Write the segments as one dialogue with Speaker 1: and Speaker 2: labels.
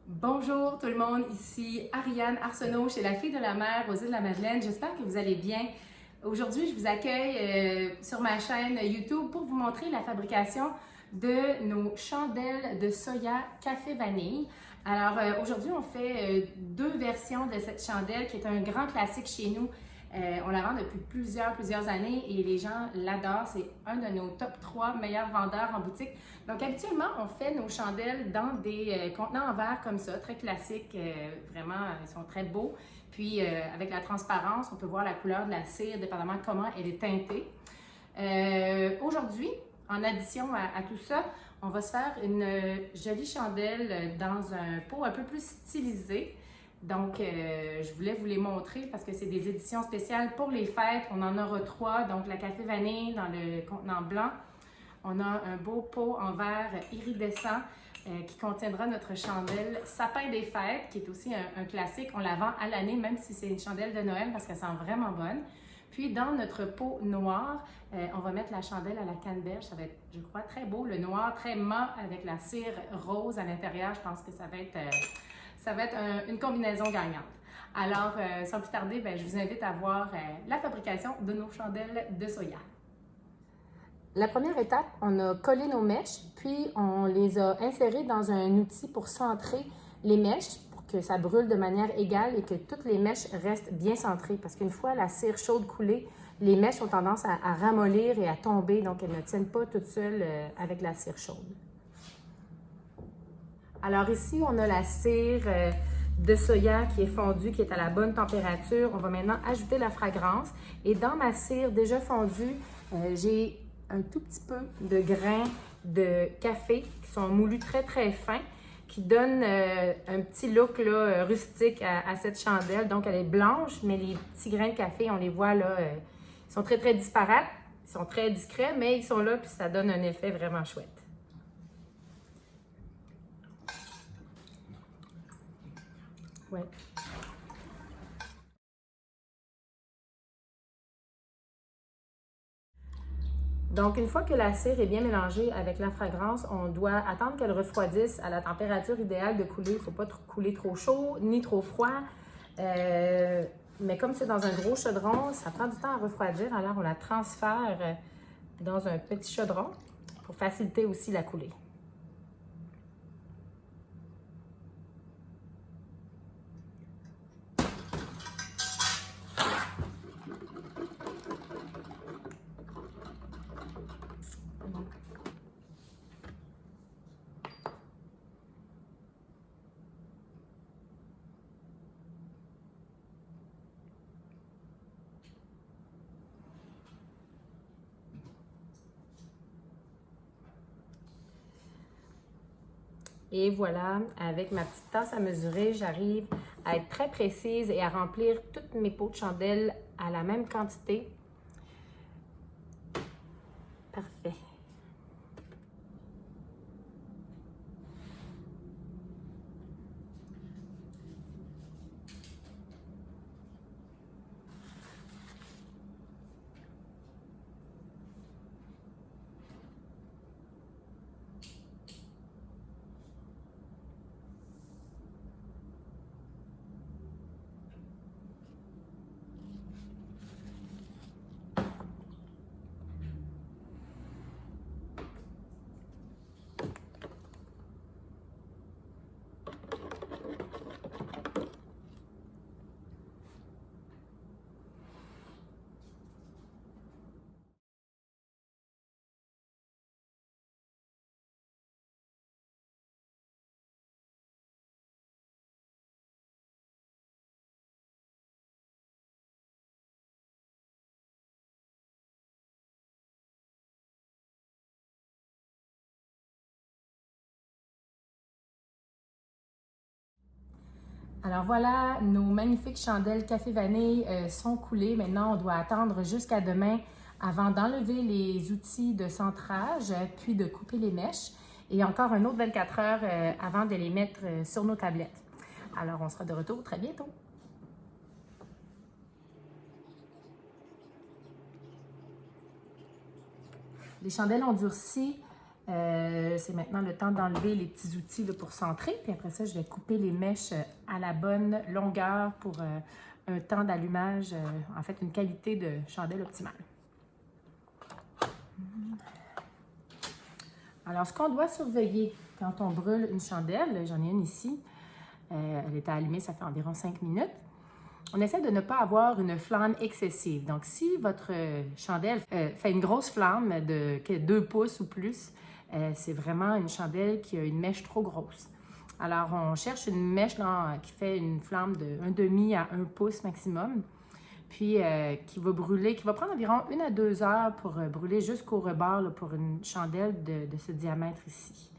Speaker 1: Bonjour tout le monde, ici Ariane Arsenault chez La Fille de la Mer aux Îles-de-la-Madeleine. J'espère que vous allez bien. Aujourd'hui, je vous accueille sur ma chaîne YouTube pour vous montrer la fabrication de nos chandelles de soya café vanille. Alors aujourd'hui, on fait deux versions de cette chandelle qui est un grand classique chez nous. On la vend depuis plusieurs années et les gens l'adorent. C'est un de nos top 3 meilleurs vendeurs en boutique. Donc habituellement, on fait nos chandelles dans des contenants en verre comme ça, très classiques, vraiment, ils sont très beaux. Puis avec la transparence, on peut voir la couleur de la cire, dépendamment comment elle est teintée. Aujourd'hui, en addition à tout ça, on va se faire une jolie chandelle dans un pot un peu plus stylisé. Donc, je voulais vous les montrer parce que c'est des éditions spéciales pour les fêtes. On en aura 3, donc la café vanille dans le contenant blanc. On a un beau pot en verre iridescent qui contiendra notre chandelle Sapin des fêtes, qui est aussi un classique. On la vend à l'année, même si c'est une chandelle de Noël parce qu'elle sent vraiment bonne. Puis dans notre pot noir, on va mettre la chandelle à la canneberge. Ça va être, je crois, très beau. Le noir très mat avec la cire rose à l'intérieur. Je pense que ça va être une combinaison gagnante. Alors, sans plus tarder, je vous invite à voir la fabrication de nos chandelles de soya. La première étape, on a collé nos mèches, puis on les a insérées dans un outil pour centrer les mèches, pour que ça brûle de manière égale et que toutes les mèches restent bien centrées. Parce qu'une fois la cire chaude coulée, les mèches ont tendance à ramollir et à tomber, donc elles ne tiennent pas toutes seules avec la cire chaude. Alors ici, on a la cire de soya qui est fondue, qui est à la bonne température. On va maintenant ajouter la fragrance. Et dans ma cire déjà fondue, j'ai un tout petit peu de grains de café qui sont moulus très fins, qui donnent un petit look là, rustique à cette chandelle. Donc elle est blanche, mais les petits grains de café, on les voit là, ils sont très disparates, ils sont très discrets, mais ils sont là puis ça donne un effet vraiment chouette. Ouais. Donc, une fois que la cire est bien mélangée avec la fragrance, on doit attendre qu'elle refroidisse à la température idéale de couler. Il ne faut pas couler trop chaud ni trop froid. Mais comme c'est dans un gros chaudron, ça prend du temps à refroidir. Alors, on la transfère dans un petit chaudron pour faciliter aussi la coulée. Et voilà, avec ma petite tasse à mesurer, j'arrive à être très précise et à remplir toutes mes pots de chandelle à la même quantité. Parfait. Alors voilà, nos magnifiques chandelles café vanille sont coulées. Maintenant, on doit attendre jusqu'à demain avant d'enlever les outils de centrage, puis de couper les mèches. Et encore un autre 24 heures avant de les mettre sur nos tablettes. Alors, on sera de retour très bientôt. Les chandelles ont durci C'est maintenant le temps d'enlever les petits outils là, pour centrer. Puis après ça, je vais couper les mèches à la bonne longueur pour un temps d'allumage, en fait, une qualité de chandelle optimale. Alors, ce qu'on doit surveiller quand on brûle une chandelle, j'en ai une ici, elle est allumée, ça fait environ 5 minutes. On essaie de ne pas avoir une flamme excessive. Donc, si votre chandelle fait une grosse flamme de 2 pouces ou plus, c'est vraiment une chandelle qui a une mèche trop grosse. Alors, on cherche une mèche là, qui fait une flamme de 1,5 à 1 pouce maximum, puis qui va brûler, qui va prendre environ 1 à 2 heures pour brûler jusqu'au rebord là, pour une chandelle de ce diamètre ici.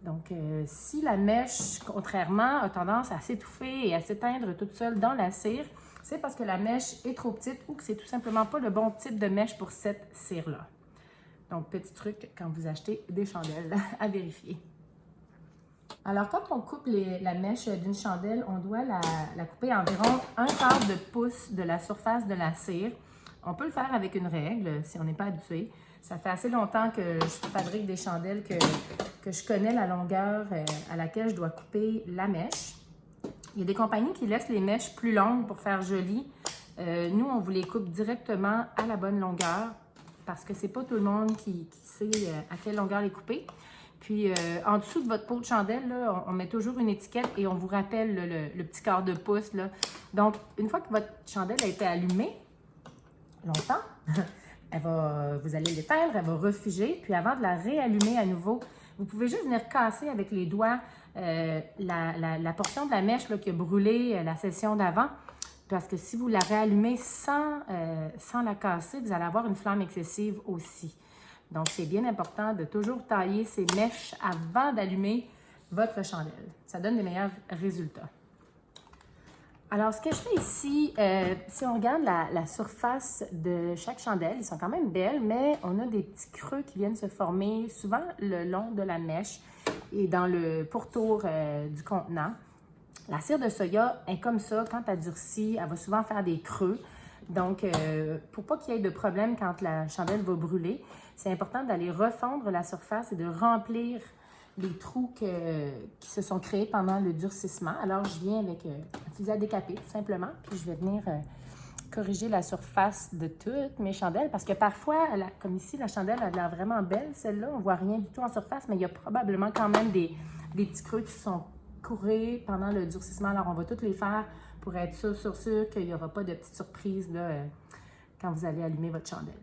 Speaker 1: Donc, si la mèche, contrairement, a tendance à s'étouffer et à s'éteindre toute seule dans la cire, c'est parce que la mèche est trop petite ou que c'est tout simplement pas le bon type de mèche pour cette cire-là. Donc, petit truc quand vous achetez des chandelles à vérifier. Alors, quand on coupe la mèche d'une chandelle, on doit la couper à environ 1/4 de pouce de la surface de la cire. On peut le faire avec une règle si on n'est pas habitué. Ça fait assez longtemps que je fabrique des chandelles que je connais la longueur à laquelle je dois couper la mèche. Il y a des compagnies qui laissent les mèches plus longues pour faire joli. Nous, on vous les coupe directement à la bonne longueur parce que c'est pas tout le monde qui sait à quelle longueur les couper. Puis, en dessous de votre pot de chandelle, là, on met toujours une étiquette et on vous rappelle le petit quart de pouce. Là. Donc, une fois que votre chandelle a été allumée, longtemps, vous allez l'éteindre, elle va refiger. Puis, avant de la réallumer à nouveau, vous pouvez juste venir casser avec les doigts la portion de la mèche là, qui a brûlé la session d'avant. Parce que si vous la réallumez sans la casser, vous allez avoir une flamme excessive aussi. Donc, c'est bien important de toujours tailler ces mèches avant d'allumer votre chandelle. Ça donne des meilleurs résultats. Alors, ce que je fais ici, si on regarde la surface de chaque chandelle, ils sont quand même belles, mais on a des petits creux qui viennent se former souvent le long de la mèche et dans le pourtour du contenant. La cire de soya est comme ça, quand elle durcit, elle va souvent faire des creux. Donc, pour pas qu'il y ait de problème quand la chandelle va brûler, c'est important d'aller refondre la surface et de remplir les trous qui se sont créés pendant le durcissement. Alors, je viens avec un fusil à décaper, tout simplement, puis je vais venir corriger la surface de toutes mes chandelles, parce que parfois, comme ici, la chandelle a l'air vraiment belle, celle-là, on voit rien du tout en surface, mais il y a probablement quand même des petits creux qui sont courés pendant le durcissement. Alors, on va toutes les faire pour être sûr qu'il n'y aura pas de petites surprises là, quand vous allez allumer votre chandelle.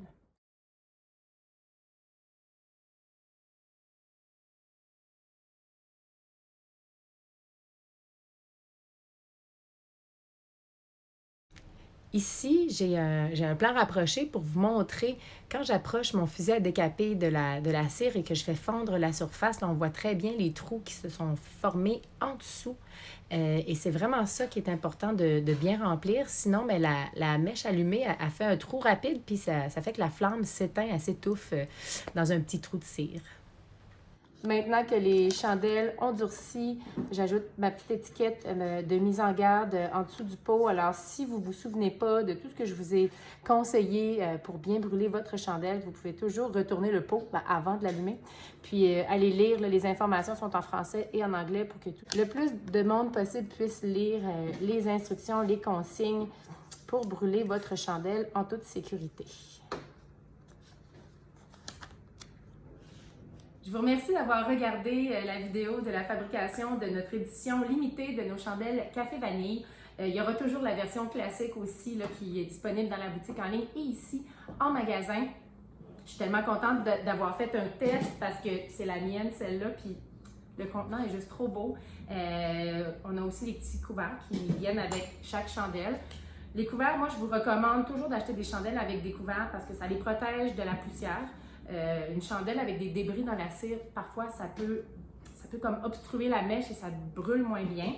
Speaker 1: Ici, j'ai un plan rapproché pour vous montrer quand j'approche mon fusil à décaper de la cire et que je fais fondre la surface, là, on voit très bien les trous qui se sont formés en dessous. Et c'est vraiment ça qui est important de bien remplir. Sinon, mais la mèche allumée a fait un trou rapide, puis ça fait que la flamme s'éteint, elle s'étouffe dans un petit trou de cire. Maintenant que les chandelles ont durci, j'ajoute ma petite étiquette de mise en garde en dessous du pot. Alors, si vous ne vous souvenez pas de tout ce que je vous ai conseillé pour bien brûler votre chandelle, vous pouvez toujours retourner le pot avant de l'allumer. Puis, aller lire. Là, les informations sont en français et en anglais pour que le plus de monde possible puisse lire les instructions, les consignes pour brûler votre chandelle en toute sécurité. Je vous remercie d'avoir regardé la vidéo de la fabrication de notre édition limitée de nos chandelles Café Vanille. Il y aura toujours la version classique aussi là, qui est disponible dans la boutique en ligne et ici en magasin. Je suis tellement contente d'avoir fait un test parce que c'est la mienne, celle-là, puis le contenant est juste trop beau. On a aussi les petits couverts qui viennent avec chaque chandelle. Les couverts, moi, je vous recommande toujours d'acheter des chandelles avec des couverts parce que ça les protège de la poussière. Une chandelle avec des débris dans la cire, parfois ça peut comme obstruer la mèche et ça brûle moins bien.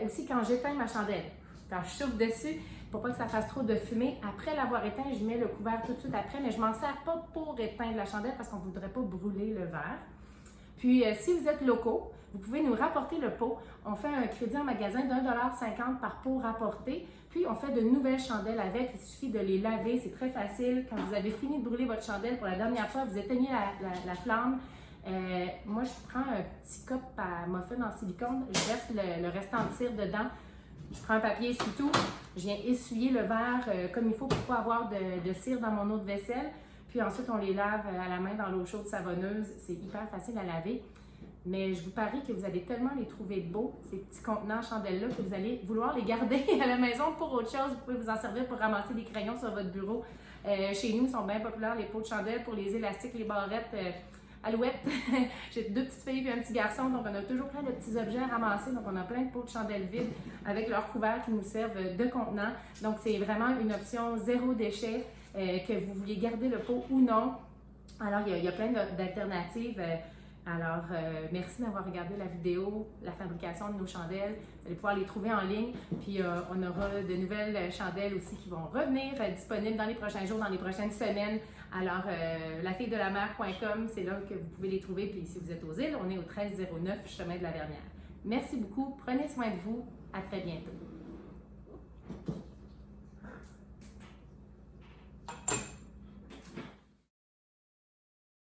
Speaker 1: Aussi quand j'éteins ma chandelle, quand je chauffe dessus, pour pas que ça fasse trop de fumée, après l'avoir éteint, je mets le couvert tout de suite après, mais je m'en sers pas pour éteindre la chandelle parce qu'on ne voudrait pas brûler le verre. Puis si vous êtes locaux, vous pouvez nous rapporter le pot. On fait un crédit en magasin d'1,50 $ par pot rapporté. Puis, on fait de nouvelles chandelles avec. Il suffit de les laver. C'est très facile. Quand vous avez fini de brûler votre chandelle pour la dernière fois, vous éteignez la flamme. Moi, je prends un petit cup à muffin en silicone, je verse le restant de cire dedans. Je prends un papier essuie-tout, je viens essuyer le verre comme il faut pour ne pas avoir de cire dans mon eau de vaisselle. Puis ensuite, on les lave à la main dans l'eau chaude savonneuse. C'est hyper facile à laver. Mais je vous parie que vous allez tellement les trouver beaux, ces petits contenants chandelles-là, que vous allez vouloir les garder à la maison pour autre chose. Vous pouvez vous en servir pour ramasser des crayons sur votre bureau. Chez nous, ils sont bien populaires, les pots de chandelle pour les élastiques, les barrettes. Alouette. J'ai 2 petites filles et un petit garçon, donc on a toujours plein de petits objets à ramasser. Donc on a plein de pots de chandelle vides avec leurs couverts qui nous servent de contenants. Donc c'est vraiment une option zéro déchet, que vous vouliez garder le pot ou non. Alors il y a plein d'alternatives. Merci d'avoir regardé la vidéo, la fabrication de nos chandelles. Vous allez pouvoir les trouver en ligne. Puis on aura de nouvelles chandelles aussi qui vont revenir disponibles dans les prochains jours, dans les prochaines semaines. Alors, lafilledelamer.com, c'est là que vous pouvez les trouver. Puis si vous êtes aux îles, on est au 1309 chemin de la Vernière. Merci beaucoup. Prenez soin de vous. À très bientôt.